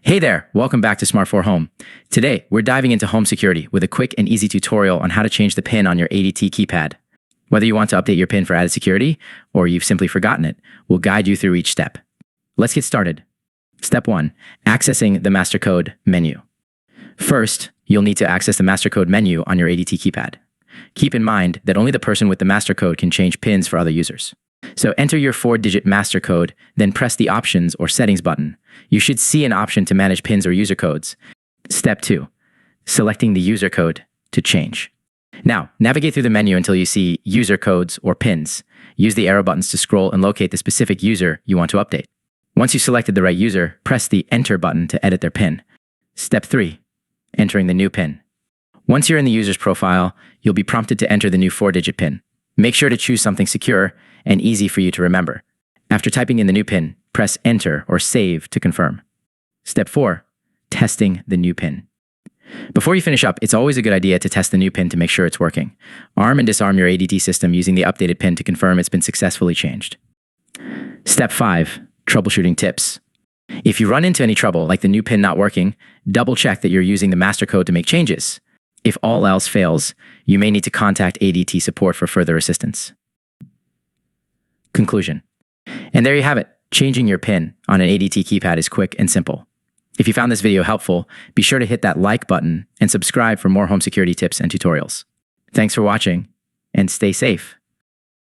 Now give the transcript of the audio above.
Hey there, welcome back to SmartHome. Today, we're diving into home security with a quick and easy tutorial on how to change the PIN on your ADT keypad. Whether you want to update your PIN for added security or you've simply forgotten it, we'll guide you through each step. Let's get started. Step 1. Accessing the master code menu. First, you'll need to access the master code menu on your ADT keypad. Keep in mind that only the person with the master code can change PINs for other users. So enter your 4-digit master code, then press the Options or Settings button. You should see an option to manage PINs or user codes. Step 2. Selecting the user code to change. Now, navigate through the menu until you see User Codes or PINs. Use the arrow buttons to scroll and locate the specific user you want to update. Once you've selected the right user, press the Enter button to edit their PIN. Step 3. Entering the new PIN. Once you're in the user's profile, you'll be prompted to enter the new 4-digit PIN. Make sure to choose something secure and easy for you to remember. After typing in the new PIN, press Enter or Save to confirm. Step 4. Testing the new PIN. Before you finish up, it's always a good idea to test the new PIN to make sure it's working. Arm and disarm your ADT system using the updated PIN to confirm it's been successfully changed. Step 5. Troubleshooting tips. If you run into any trouble, like the new PIN not working, double check that you're using the master code to make changes. If all else fails, you may need to contact ADT support for further assistance. Conclusion. And there you have it. Changing your PIN on an ADT keypad is quick and simple. If you found this video helpful, be sure to hit that like button and subscribe for more home security tips and tutorials. Thanks for watching, and stay safe.